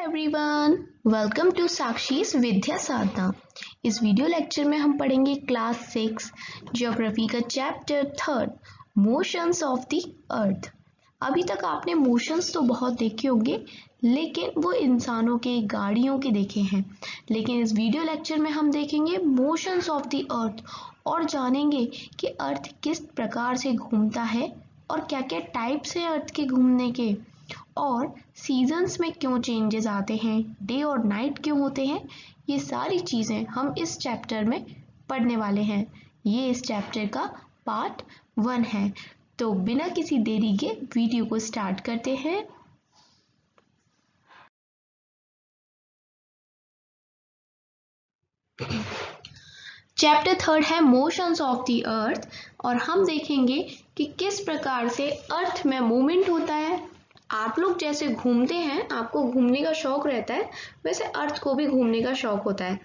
Everyone, welcome to साक्षी's विद्या साधना। इस video lecture में हम पढ़ेंगे क्लास 6 ज्योग्राफी का चैप्टर 3 मोशंस ऑफ द अर्थ। अभी तक आपने मोशंस तो बहुत देखे होंगे, लेकिन वो इंसानों के, गाड़ियों के देखे हैं। लेकिन इस वीडियो लेक्चर में हम देखेंगे मोशंस ऑफ द अर्थ और जानेंगे कि अर्थ किस प्रकार से घूमता है और क्या क्या टाइप्स हैं अर्थ के घूमने के, और सीजन्स में क्यों चेंजेस आते हैं, डे और नाइट क्यों होते हैं। ये सारी चीज़ें हम इस चैप्टर में पढ़ने वाले हैं। ये इस चैप्टर का पार्ट 1 है। तो बिना किसी देरी के वीडियो को स्टार्ट करते हैं। चैप्टर 3 है मोशंस ऑफ द अर्थ और हम देखेंगे कि किस प्रकार से अर्थ में मूवमेंट होता है। आप लोग जैसे घूमते हैं, आपको घूमने का शौक रहता है, वैसे अर्थ को भी घूमने का शौक होता है।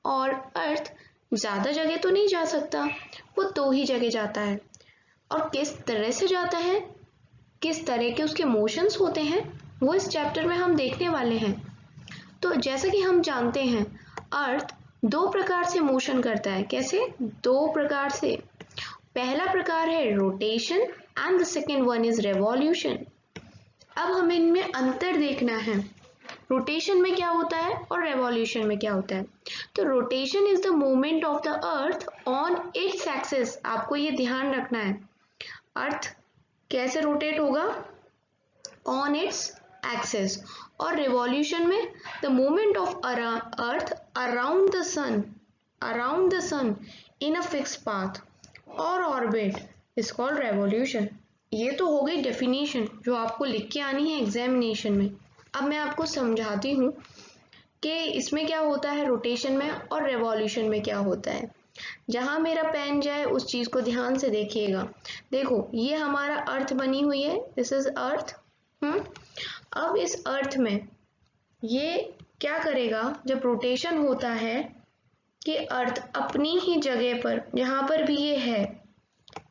और अर्थ ज़्यादा जगह तो नहीं जा सकता, वो 2 ही जगह जाता है। और किस तरह से जाता है, किस तरह के उसके मोशंस होते हैं, वो इस चैप्टर में हम देखने वाले हैं। तो जैसा कि हम जानते हैं, अर्थ 2 प्रकार से मोशन करता है। कैसे? 2 प्रकार से। पहला प्रकार है rotation and the second one is revolution. अब हमें इनमें अंतर देखना है, रोटेशन में क्या होता है और रेवोल्यूशन में क्या होता है। तो rotation is the movement of the earth on its axis. आपको ये ध्यान रखना है, अर्थ कैसे रोटेट होगा, ऑन इट्स एक्सिस। और रिवॉल्यूशन में the movement of earth around the sun in a fix path और ऑर्बिट इज कॉल्ड रेवोल्यूशन। ये तो हो गई डेफिनेशन जो आपको लिख के आनी है एग्जामिनेशन में। अब मैं आपको समझाती हूँ कि इसमें क्या होता है रोटेशन में और रेवोल्यूशन में क्या होता है। जहाँ मेरा पेन जाए उस चीज़ को ध्यान से देखिएगा। देखो, ये हमारा अर्थ बनी हुई है, दिस इज अर्थ। अब इस अर्थ में ये क्या करेगा, जब रोटेशन होता है कि अर्थ अपनी ही जगह पर, जहाँ पर भी ये है,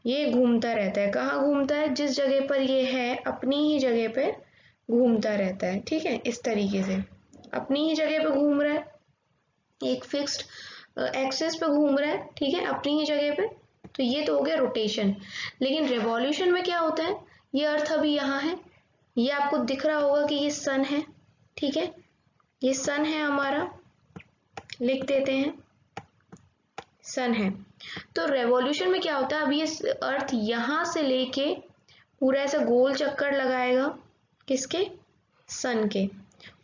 ये घूमता रहता है। कहाँ घूमता है? जिस जगह पर ये है अपनी ही जगह पे घूमता रहता है। ठीक है, इस तरीके से अपनी ही जगह पे घूम रहा है, एक फिक्स्ड एक्सिस पे घूम रहा है। ठीक है, अपनी ही जगह पे। तो ये तो हो गया रोटेशन। लेकिन रिवॉल्यूशन में क्या होता है, ये अर्थ अभी यहाँ है, ये आपको दिख रहा होगा कि ये सन है। ठीक है, ये सन है हमारा, लिख देते हैं सन है। तो रेवोल्यूशन में क्या होता है, अभी ये अर्थ यहाँ से लेके पूरा ऐसा गोल चक्कर लगाएगा, किसके? सन के।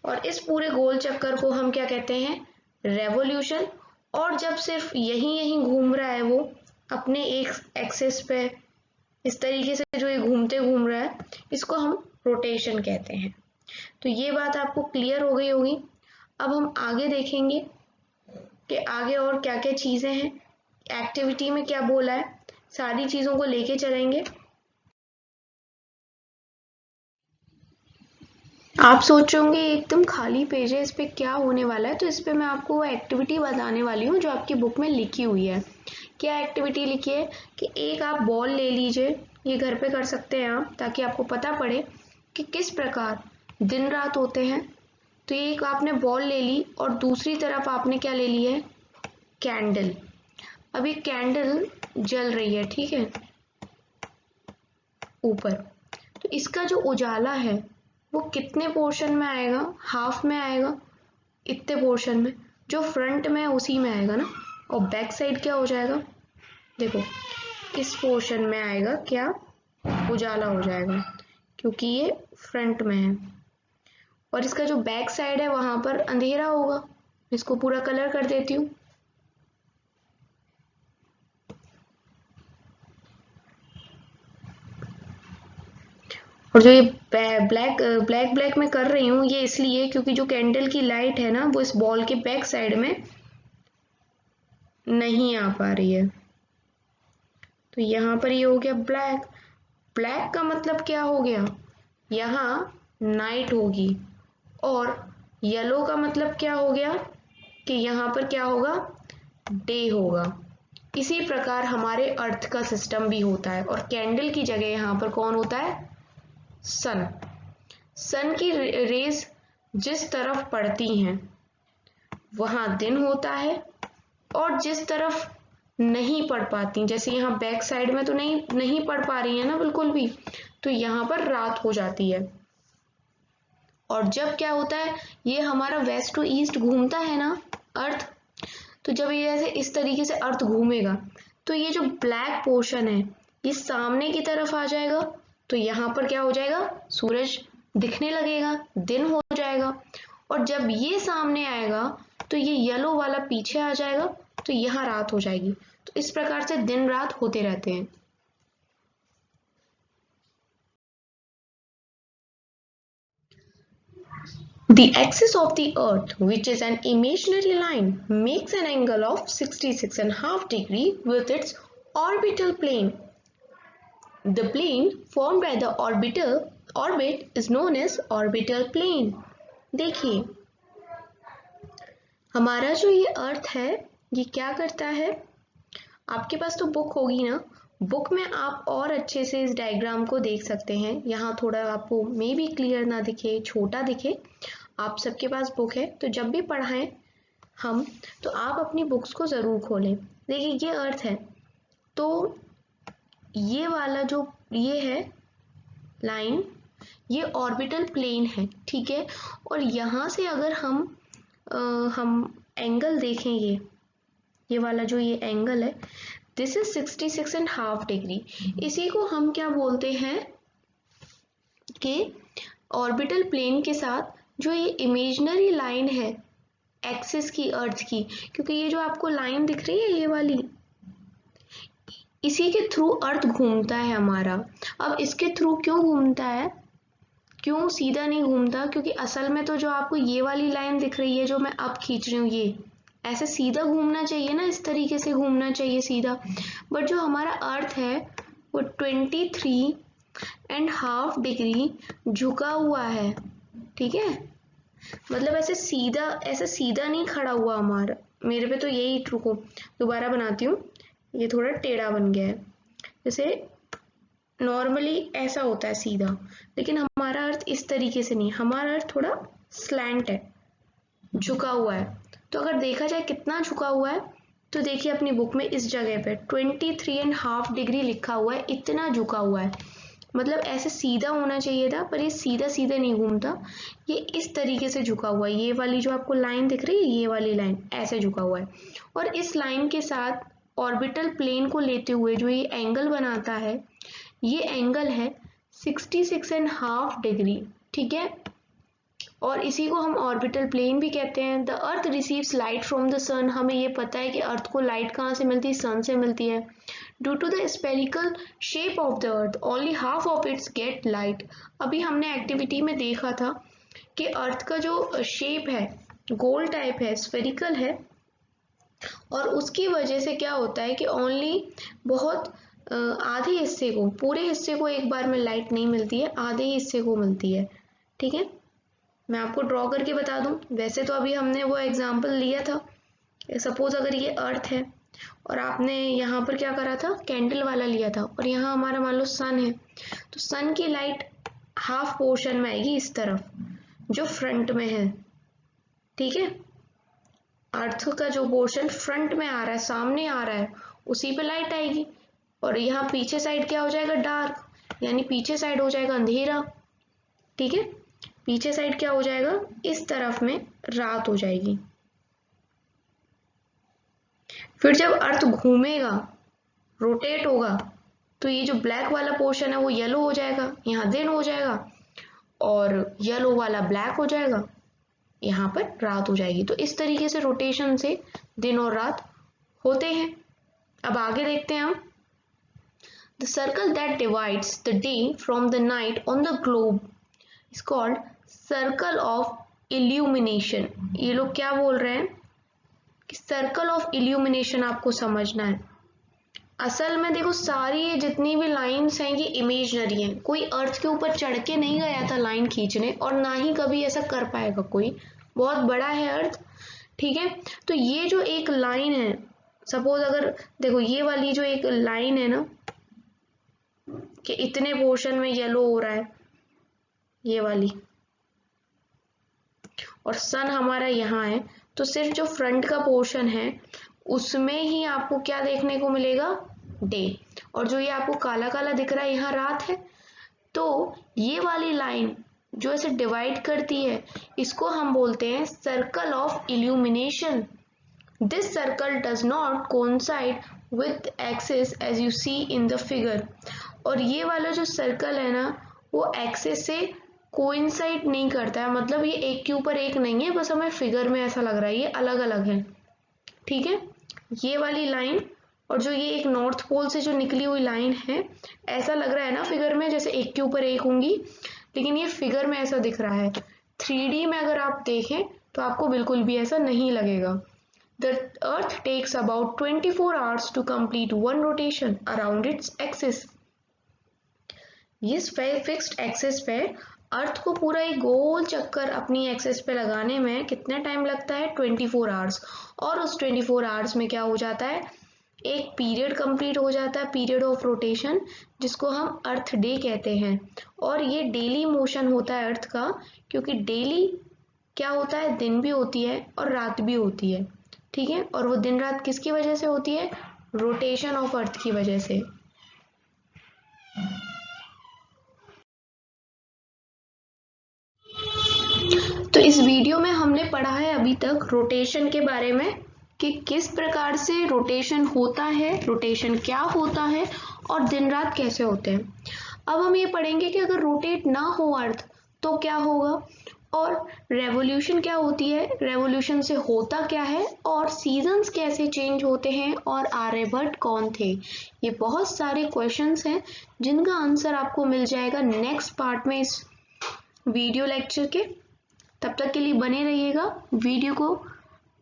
और इस पूरे गोल चक्कर को हम क्या कहते हैं? रेवोल्यूशन। और जब सिर्फ यहीं घूम रहा है वो अपने एक एक्सिस पे, इस तरीके से जो ये घूम रहा है, इसको हम रोटेशन कहते हैं। तो ये बात आपको क्लियर हो गई होगी। अब हम आगे देखेंगे कि आगे और क्या क्या चीज़ें हैं, एक्टिविटी में क्या बोला है, सारी चीज़ों को लेके चलेंगे। आप सोचोगे एकदम खाली पेज है, इस पे क्या होने वाला है। तो इस पे मैं आपको वो एक्टिविटी बताने वाली हूँ जो आपकी बुक में लिखी हुई है। क्या एक्टिविटी लिखी है कि एक आप बॉल ले लीजिए, ये घर पे कर सकते हैं आप, ताकि आपको पता पड़े कि किस प्रकार दिन रात होते हैं। तो ये एक आपने बॉल ले ली और दूसरी तरफ आपने क्या ले ली है? कैंडल। अब ये कैंडल जल रही है, ठीक है, ऊपर। तो इसका जो उजाला है वो कितने पोर्शन में आएगा? हाफ में आएगा, इतने पोर्शन में। जो फ्रंट में है उसी में आएगा ना। और बैक साइड क्या हो जाएगा? देखो, इस पोर्शन में आएगा क्या? उजाला हो जाएगा, क्योंकि ये फ्रंट में है। और इसका जो बैक साइड है वहां पर अंधेरा होगा। इसको पूरा कलर कर देती हूँ। और जो ये ब्लैक में कर रही हूँ, ये इसलिए क्योंकि जो कैंडल की लाइट है ना, वो इस बॉल के बैक साइड में नहीं आ पा रही है। तो यहाँ पर ये हो गया ब्लैक। ब्लैक का मतलब क्या हो गया? यहाँ नाइट होगी। और येलो का मतलब क्या हो गया कि यहाँ पर क्या होगा? डे होगा। इसी प्रकार हमारे अर्थ का सिस्टम भी होता है। और कैंडल की जगह यहाँ पर कौन होता है? सन। सन की रेज जिस तरफ पड़ती हैं वहां दिन होता है, और जिस तरफ नहीं पड़ पाती, जैसे यहाँ बैक साइड में तो नहीं पड़ पा रही है ना बिल्कुल भी, तो यहाँ पर रात हो जाती है। और जब क्या होता है, ये हमारा वेस्ट टू ईस्ट घूमता है ना अर्थ, तो जब ये ऐसे इस तरीके से अर्थ घूमेगा तो ये जो ब्लैक पोर्शन है ये सामने की तरफ आ जाएगा, तो यहाँ पर क्या हो जाएगा, सूरज दिखने लगेगा, दिन हो जाएगा। और जब ये सामने आएगा तो ये येलो वाला पीछे आ जाएगा, तो यहाँ रात हो जाएगी। तो इस प्रकार से दिन रात होते रहते हैं। The axis of the earth, which is an imaginary line, makes an angle of 66.5 degree with its orbital plane. The plane formed by the orbit is known as orbital plane. देखिए हमारा जो ये अर्थ है ये क्या करता है, आपके पास तो बुक होगी ना, बुक में आप और अच्छे से इस डायग्राम को देख सकते हैं। यहाँ थोड़ा आपको मे भी क्लियर ना दिखे, छोटा दिखे, आप सबके पास बुक है, तो जब भी पढ़ाएं हम तो आप अपनी बुक्स को ज़रूर खोलें। देखिए ये अर्थ है, तो ये वाला जो ये है लाइन, ये ऑर्बिटल प्लेन है, ठीक है। और यहाँ से अगर हम एंगल देखें, ये वाला जो ये एंगल है, दिस इज 66.5 डिग्री। इसी को हम क्या बोलते हैं कि ऑर्बिटल प्लेन के साथ जो ये इमेजिनरी लाइन है एक्सिस की अर्थ की, क्योंकि ये जो आपको लाइन दिख रही है ये वाली, इसी के थ्रू अर्थ घूमता है हमारा। अब इसके थ्रू क्यों घूमता है, क्यों सीधा नहीं घूमता, क्योंकि असल में तो जो आपको ये वाली लाइन दिख रही है जो मैं अब खींच रही हूँ, ये ऐसे सीधा घूमना चाहिए ना, इस तरीके से घूमना चाहिए सीधा, बट जो हमारा अर्थ है वो 23.5 डिग्री झुका हुआ है, ठीक है। मतलब ऐसे सीधा नहीं खड़ा हुआ हमारा, मेरे पे तो यही, रुको दोबारा बनाती हूँ, ये थोड़ा टेढ़ा बन गया है। जैसे नॉर्मली ऐसा होता है सीधा, लेकिन हमारा अर्थ इस तरीके से नहीं, हमारा अर्थ थोड़ा स्लैंट है, झुका हुआ है। तो अगर देखा जाए कितना झुका हुआ है, तो देखिए अपनी बुक में इस जगह पे 23.5 डिग्री लिखा हुआ है, इतना झुका हुआ है। मतलब ऐसे सीधा होना चाहिए था, पर ये सीधा सीधा नहीं घूमता, ये इस तरीके से झुका हुआ है। ये वाली जो आपको लाइन दिख रही है, ये वाली लाइन ऐसे झुका हुआ है, और इस लाइन के साथ ऑर्बिटल प्लेन को लेते हुए जो ये एंगल बनाता है, ये एंगल है 66.5 डिग्री, ठीक है। और इसी को हम ऑर्बिटल प्लेन भी कहते हैं। The earth receives light from the sun, हमें ये पता है कि अर्थ को लाइट कहाँ से मिलती है, सन से मिलती है। Due to the spherical shape of the earth only half of its get light. अभी हमने एक्टिविटी में देखा था कि अर्थ का जो शेप है गोल टाइप है, स्फेरिकल है, और उसकी वजह से क्या होता है कि ओनली बहुत आधे हिस्से को, पूरे हिस्से को एक बार में लाइट नहीं मिलती है, आधे हिस्से को मिलती है, ठीक है। मैं आपको ड्रॉ करके बता दूं, वैसे तो अभी हमने वो एग्जांपल लिया था, सपोज अगर ये अर्थ है और आपने यहाँ पर क्या करा था, कैंडल वाला लिया था, और यहाँ हमारा मान लो सन है, तो सन की लाइट हाफ पोर्शन में आएगी इस तरफ जो फ्रंट में है, ठीक है। अर्थ का जो पोर्शन फ्रंट में आ रहा है, सामने आ रहा है, उसी पे लाइट आएगी। और यहाँ पीछे साइड क्या हो जाएगा, डार्क, यानी पीछे साइड हो जाएगा अंधेरा, ठीक है। पीछे साइड क्या हो जाएगा, इस तरफ में रात हो जाएगी। फिर जब अर्थ घूमेगा, रोटेट होगा, तो ये जो ब्लैक वाला पोर्शन है वो येलो हो जाएगा, यहाँ दिन हो जाएगा, और येलो वाला ब्लैक हो जाएगा, यहाँ पर रात हो जाएगी। तो इस तरीके से रोटेशन से दिन और रात होते हैं। अब आगे देखते हैं हम। The circle that divides the day from the night on the globe is called circle of illumination। ये लोग क्या बोल रहे हैं कि सर्कल ऑफ इल्यूमिनेशन आपको समझना है। असल में देखो सारी ये जितनी भी लाइंस हैं ये इमेजनरी हैं, कोई अर्थ के ऊपर चढ़ के नहीं गया था लाइन खींचने, और ना ही कभी ऐसा कर पाएगा कोई, बहुत बड़ा है अर्थ, ठीक है। तो ये जो एक लाइन है, सपोज अगर देखो ये वाली जो एक लाइन है ना कि इतने पोर्शन में येलो हो रहा है, ये वाली, और सन हमारा यहाँ है, तो सिर्फ जो फ्रंट का पोर्शन है उसमें ही आपको क्या देखने को मिलेगा, डे। और जो ये आपको काला काला दिख रहा है यहाँ रात है। तो ये वाली लाइन जो इसे डिवाइड करती है इसको हम बोलते हैं circle of illumination. This circle does not coincide with axis as you see in the figure. और ये वाला जो सर्कल है ना वो एक्सिस से कोइंसाइड नहीं करता है, मतलब ये एक के ऊपर एक नहीं है, बस हमें फिगर में ऐसा लग रहा है ये अलग अलग है। ठीक है, ये वाली लाइन और जो ये एक नॉर्थ पोल से जो निकली हुई लाइन है, ऐसा लग रहा है ना फिगर में जैसे एक के ऊपर एक होंगी, लेकिन ये फिगर में ऐसा दिख रहा है। 3D में अगर आप देखें तो आपको बिल्कुल भी ऐसा नहीं लगेगा। The earth takes about 24 hours to complete one rotation around its axis. इस फिक्स्ड एक्सिस पे अर्थ को पूरा एक गोल चक्कर अपनी एक्सिस पे लगाने में कितना टाइम लगता है, 24 आवर्स। और उस 24 आवर्स में क्या हो जाता है, एक पीरियड कंप्लीट हो जाता है, पीरियड ऑफ रोटेशन, जिसको हम अर्थ डे कहते हैं। और ये डेली मोशन होता है अर्थ का, क्योंकि डेली क्या होता है, दिन भी होती है और रात भी होती है। ठीक है, और वो दिन रात किसकी वजह से होती है, रोटेशन ऑफ अर्थ की वजह से। तो इस वीडियो में हमने पढ़ा है अभी तक रोटेशन के बारे में कि किस प्रकार से रोटेशन होता है, रोटेशन क्या होता है और दिन रात कैसे होते हैं। अब हम ये पढ़ेंगे कि अगर रोटेट ना हो अर्थ तो क्या होगा, और रेवोल्यूशन क्या होती है, रेवोल्यूशन से होता क्या है, और सीजन्स कैसे चेंज होते हैं, और आर्यभट्ट कौन थे। ये बहुत सारे क्वेश्चंस हैं जिनका आंसर आपको मिल जाएगा नेक्स्ट पार्ट में इस वीडियो लेक्चर के। तब तक के लिए बने रहिएगा। वीडियो को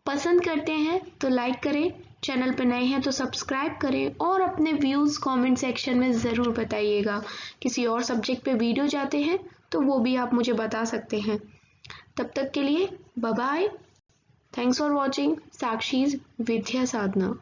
पसंद करते हैं तो लाइक करें, चैनल पर नए हैं तो सब्सक्राइब करें, और अपने व्यूज़ कमेंट सेक्शन में ज़रूर बताइएगा। किसी और सब्जेक्ट पे वीडियो चाहते हैं तो वो भी आप मुझे बता सकते हैं। तब तक के लिए bye bye. Thanks for watching Sakshi's Vidya Sadhana.